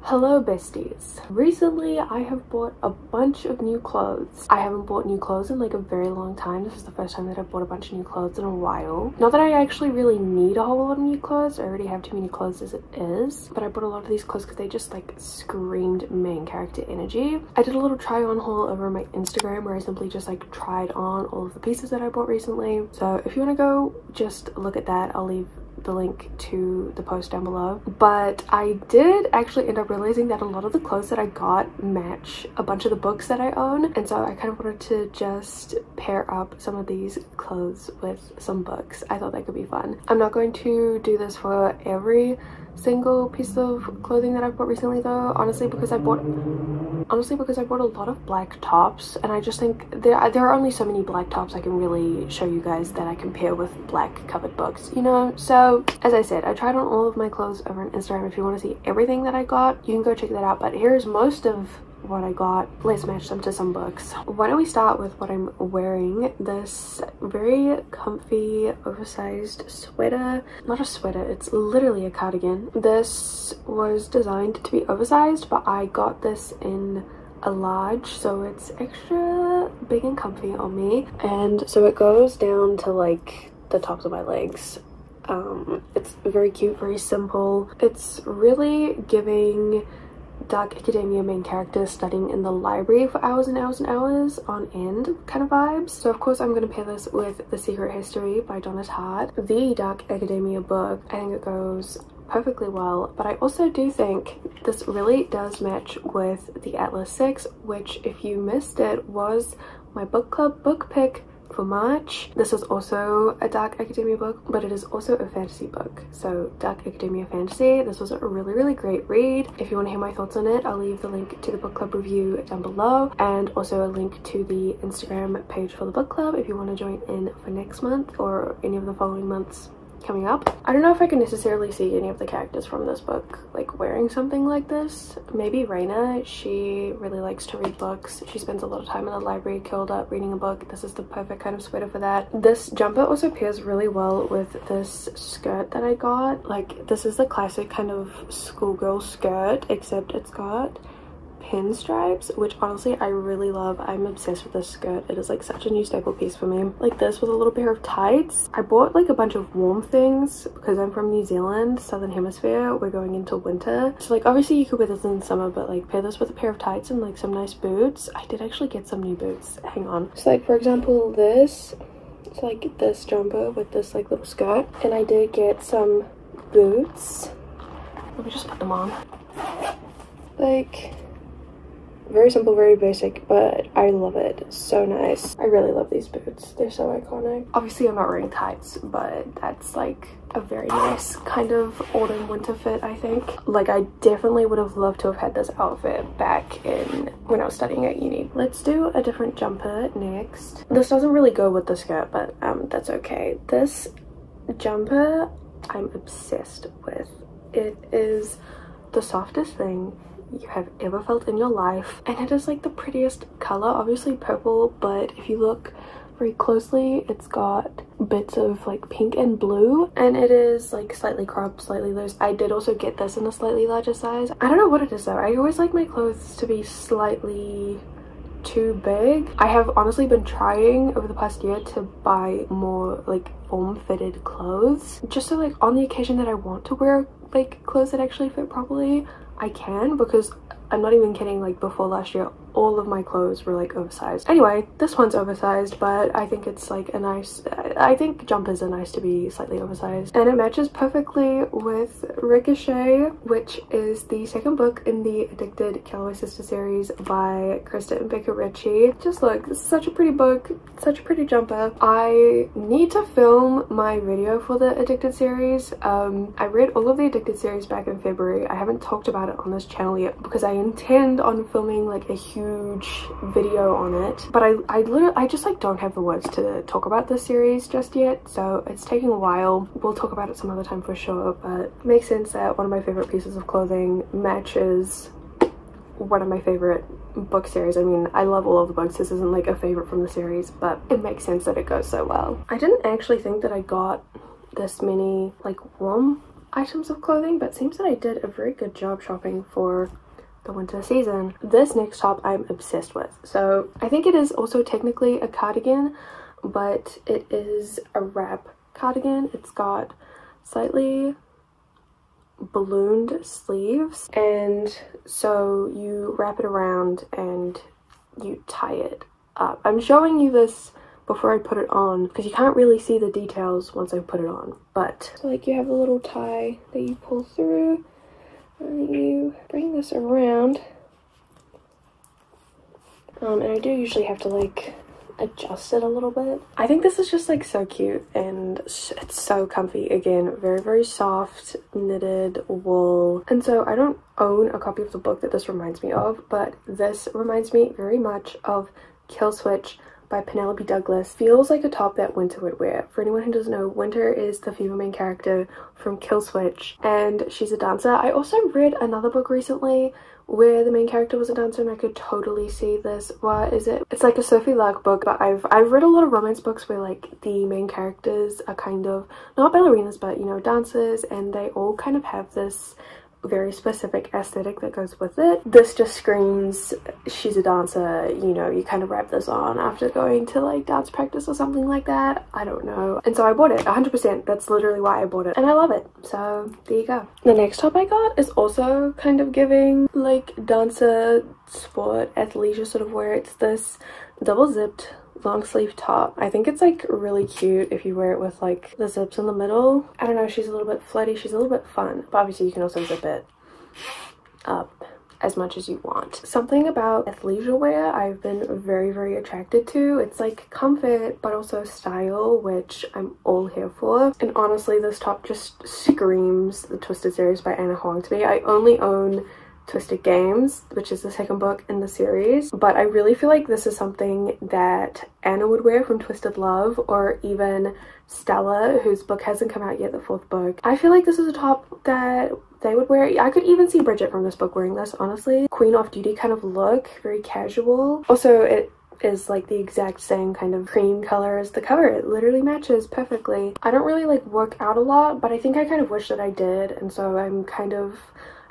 Hello besties. Recently I have bought a bunch of new clothes. I haven't bought new clothes in like a very long time. This is the first time that I've bought a bunch of new clothes in a while. Not that I actually really need a whole lot of new clothes. I already have too many clothes as it is. But I bought a lot of these clothes because they just like screamed main character energy. I did a little try on haul over my Instagram where I simply just like tried on all of the pieces that I bought recently. So if you want to go just look at that, I'll leave the link to the post down below. But I did actually end up realizing that a lot of the clothes that I got match a bunch of the books that I own, and so I kind of wanted to just pair up some of these clothes with some books. I thought that could be fun. I'm not going to do this for every single piece of clothing that I've bought recently though, honestly because I bought a lot of black tops, and I just think there are only so many black tops I can really show you guys that I can pair with black covered books, you know. So as I said, I tried on all of my clothes over on Instagram. If you want to see everything that I got, you can go check that out, but here's most of what I got. Let's match them to some books. Why don't we start with what I'm wearing? This very comfy oversized sweater. Not a sweater, it's literally a cardigan. This was designed to be oversized, but I got this in a large, so it's extra big and comfy on me, and so it goes down to like the tops of my legs. It's very cute, very simple. It's really giving Dark Academia main character studying in the library for hours and hours and hours on end kind of vibes. So of course I'm going to pair this with The Secret History by Donna's Heart, the Dark Academia book. I think it goes perfectly well, but I also do think this really does match with the Atlas 6, which if you missed it was my book club book pick for March. This is also a Dark Academia book, but it is also a fantasy book. So Dark Academia Fantasy, this was a really great read. If you want to hear my thoughts on it, I'll leave the link to the book club review down below, and also a link to the Instagram page for the book club if you want to join in for next month or any of the following months coming up. I don't know if I can necessarily see any of the characters from this book like wearing something like this. Maybe Raina. She really likes to read books. She spends a lot of time in the library curled up reading a book. This is the perfect kind of sweater for that. This jumper also pairs really well with this skirt that I got. Like, this is the classic kind of schoolgirl skirt, except it's got pinstripes, which honestly I really love. I'm obsessed with this skirt. It is like such a new staple piece for me. Like this with a little pair of tights. I bought like a bunch of warm things because I'm from New Zealand, southern hemisphere. We're going into winter, so like obviously you could wear this in summer, but like pair this with a pair of tights and like some nice boots. I did actually get some new boots. Hang on. So like for example this, it's like this jumper with this like little skirt, and I did get some boots. Let me just put them on. Like, very simple, very basic, but I love it. So nice. I really love these boots. They're so iconic. Obviously I'm not wearing tights, but that's like a very nice kind of autumn winter fit, I think. Like, I definitely would have loved to have had this outfit back in when I was studying at uni. Let's do a different jumper next. This doesn't really go with the skirt, but that's okay. This jumper I'm obsessed with. It is the softest thing you have ever felt in your life, and it is like the prettiest color. Obviously purple, but if you look very closely it's got bits of like pink and blue, and it is like slightly cropped, slightly loose. I did also get this in a slightly larger size. I don't know what it is though. I always like my clothes to be slightly too big. I have honestly been trying over the past year to buy more like form-fitted clothes, just so like on the occasion that I want to wear like clothes that actually fit properly, I can, because I'm not even kidding, like before last year all of my clothes were like oversized. Anyway, this one's oversized, but I think it's like a nice, I think jumpers are nice to be slightly oversized, and it matches perfectly with Ricochet, which is the second book in the Addicted Calloway Sister series by Krista and Becca Ritchie. Just look, this is such a pretty book, such a pretty jumper. I need to film my video for the Addicted series. I read all of the Addicted series back in February. I haven't talked about it on this channel yet because I intend on filming like a huge video on it, but I just like don't have the words to talk about this series just yet, so it's taking a while. We'll talk about it some other time for sure, but it makes sense that one of my favorite pieces of clothing matches one of my favorite book series. I mean, I love all of the books. This isn't like a favorite from the series, but it makes sense that it goes so well. I didn't actually think that I got this many like warm items of clothing, but it seems that I did a very good job shopping for the winter season. This next top I'm obsessed with. So I think it is also technically a cardigan, but it is a wrap cardigan. It's got slightly ballooned sleeves, and so you wrap it around and you tie it up. I'm showing you this before I put it on because you can't really see the details once I put it on, but so like you have a little tie that you pull through and you bring this around, and I do usually have to like adjust it a little bit. I think this is just like so cute, and it's so comfy. Again, very, very soft knitted wool. And so I don't own a copy of the book that this reminds me of, but this reminds me very much of Kill Switch by Penelope Douglas. Feels like a top that Winter would wear. For anyone who doesn't know, Winter is the female main character from Kill Switch, and she's a dancer. I also read another book recently where the main character was a dancer, and I could totally see this. What is it? It's like a Sophie Lark book, but I've read a lot of romance books where like the main characters are kind of not ballerinas, but you know, dancers, and they all kind of have this very specific aesthetic that goes with it. This just screams she's a dancer, you know, you kind of wrap this on after going to like dance practice or something like that. I don't know. And so I bought it 100%. That's literally why I bought it, and I love it. So there you go. The next top I got is also kind of giving like dancer, sport, athleisure sort of wear. It's this double zipped long sleeve top. I think it's like really cute if you wear it with like the zips in the middle. I don't know, she's a little bit flirty, she's a little bit fun, but obviously you can also zip it up as much as you want. Something about athleisure wear I've been very, very attracted to. It's like comfort but also style, which I'm all here for. And honestly, this top just screams the Twisted series by Anna Huang to me. I only own Twisted Games, which is the second book in the series, but I really feel like this is something that Anna would wear from Twisted Love, or even Stella, whose book hasn't come out yet, the fourth book. I feel like this is a top that they would wear. I could even see Bridget from this book wearing this, honestly. Queen off duty kind of look, very casual. Also, it is like the exact same kind of cream color as the cover. It literally matches perfectly. I don't really like work out a lot, but I think I kind of wish that I did, and so I'm kind of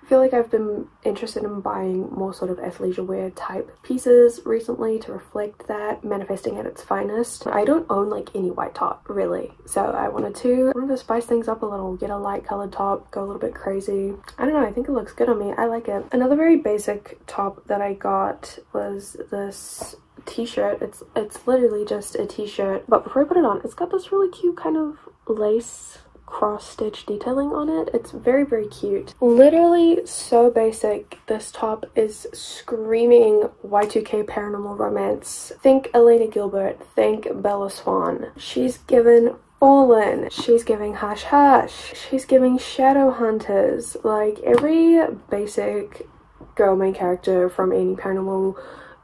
feel like I've been interested in buying more sort of athleisure wear type pieces recently to reflect that, manifesting at its finest. I don't own like any white top really, so I wanted to spice things up a little, get a light colored top, go a little bit crazy. I don't know, I think it looks good on me. I like it. Another very basic top that I got was this t-shirt. It's literally just a t-shirt, but before I put it on, it's got this really cute kind of lace cross-stitch detailing on it. It's very, very cute. Literally so basic. This top is screaming Y2K paranormal romance. Think Elena Gilbert, think Bella Swan. She's given Fallen, she's giving Hush Hush, she's giving Shadow Hunters. Like every basic girl main character from any paranormal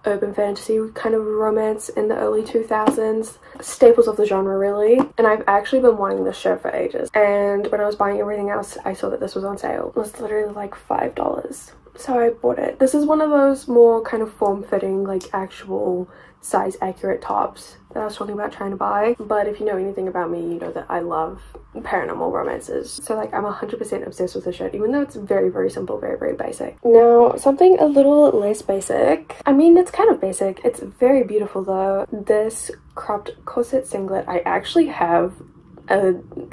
urban fantasy kind of romance in the early 2000s, staples of the genre really. And I've actually been wanting this shirt for ages, and when I was buying everything else I saw that this was on sale. It was literally like $5, so I bought it. This is one of those more kind of form-fitting, like actual size accurate tops that I was talking about trying to buy. But if you know anything about me, you know that I love paranormal romances, so like I'm 100% obsessed with the shirt, even though it's very, very simple, very, very basic. Now something a little less basic, I mean it's kind of basic, it's very beautiful though. This cropped corset singlet, I actually have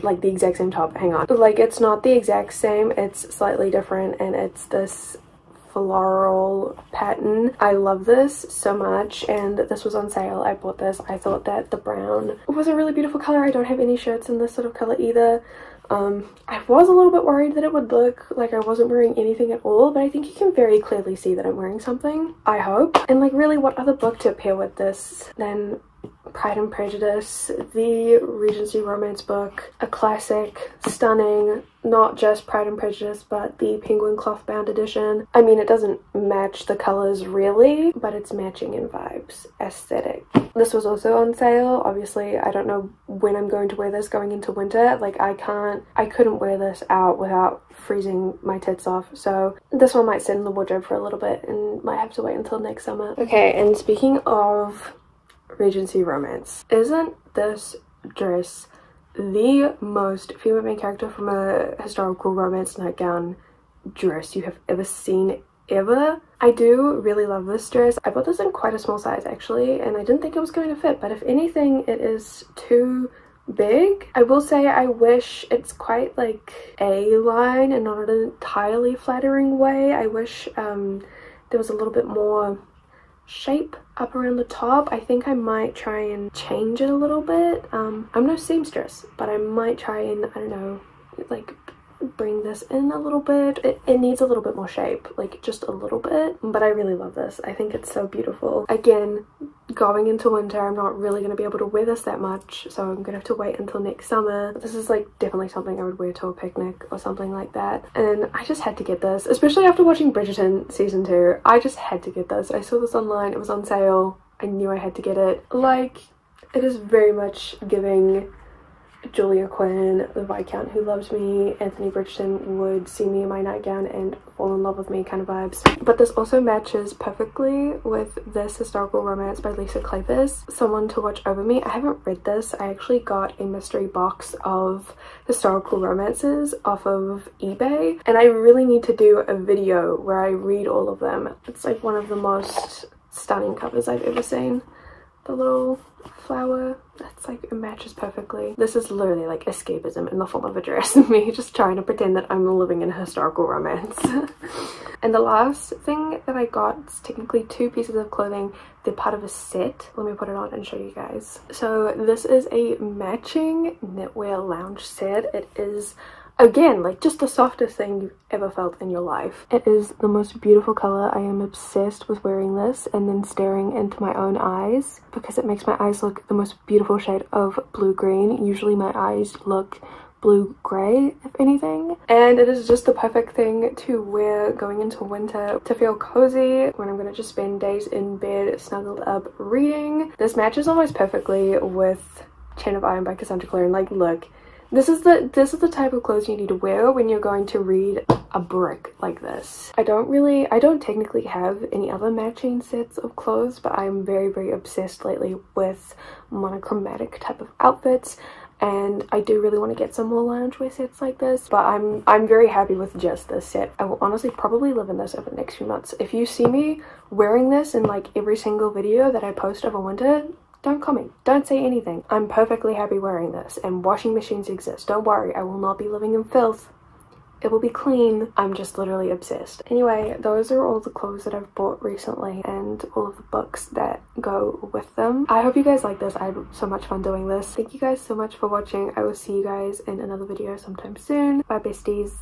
like the exact same top. Hang on, like it's not the exact same, it's slightly different, and it's this floral pattern. I love this so much, and this was on sale. I bought this. I thought that the brown was a really beautiful color. I don't have any shirts in this sort of color either. I was a little bit worried that it would look like I wasn't wearing anything at all, but I think you can very clearly see that I'm wearing something, I hope. And like really, what other book to pair with this than Pride and Prejudice, the Regency romance book, a classic, stunning, not just Pride and Prejudice, but the penguin cloth bound edition. I mean, it doesn't match the colors really, but it's matching in vibes, aesthetic. This was also on sale. Obviously, I don't know when I'm going to wear this going into winter. Like I couldn't wear this out without freezing my tits off. So this one might sit in the wardrobe for a little bit and might have to wait until next summer. Okay, and speaking of Regency romance, isn't this dress the most female main character from a historical romance nightgown dress you have ever seen ever. I do really love this dress. I bought this in quite a small size actually, and I didn't think it was going to fit, but if anything it is too big. I will say I wish it's quite like A-line and not in an entirely flattering way. I wish there was a little bit more shape up around the top. I think I might try and change it a little bit. I'm no seamstress, but I might try and, I don't know, like bring this in a little bit. It needs a little bit more shape, like just a little bit, but I really love this. I think it's so beautiful. Again, going into winter, I'm not really going to be able to wear this that much, so I'm gonna have to wait until next summer. This is like definitely something I would wear to a picnic or something like that, and I just had to get this, especially after watching Bridgerton season 2. I just had to get this. I saw this online, it was on sale, I knew I had to get it. Like, it is very much giving Julia Quinn, the Viscount who loves me, Anthony Bridgerton would see me in my nightgown and fall in love with me kind of vibes. But this also matches perfectly with this historical romance by Lisa Kleypas, Someone to Watch Over Me. I haven't read this. I actually got a mystery box of historical romances off of eBay, and I really need to do a video where I read all of them. It's like one of the most stunning covers I've ever seen. The little flower, that's like, it matches perfectly. This is literally like escapism in the form of a dress. Me just trying to pretend that I'm living in a historical romance. And the last thing that I got is technically 2 pieces of clothing. They're part of a set. Let me put it on and show you guys. So this is a matching knitwear lounge set. It is, again, like just the softest thing you've ever felt in your life. It is the most beautiful color. I am obsessed with wearing this and then staring into my own eyes because it makes my eyes look the most beautiful shade of blue-green. Usually my eyes look blue-gray, if anything. And it is just the perfect thing to wear going into winter to feel cozy when I'm gonna just spend days in bed snuggled up reading. This matches almost perfectly with Chain of Iron by Cassandra Clare. And like, look, this is the type of clothes you need to wear when you're going to read a brick like this. I don't technically have any other matching sets of clothes, but I'm very, very obsessed lately with monochromatic type of outfits, and I do really want to get some more loungewear sets like this, but I'm very happy with just this set. I will honestly probably live in this over the next few months. If you see me wearing this in like every single video that I post over winter, don't comment, don't say anything. I'm perfectly happy wearing this, and washing machines exist. Don't worry, I will not be living in filth. It will be clean. I'm just literally obsessed. Anyway, those are all the clothes that I've bought recently and all of the books that go with them. I hope you guys like this. I had so much fun doing this. Thank you guys so much for watching. I will see you guys in another video sometime soon. Bye besties.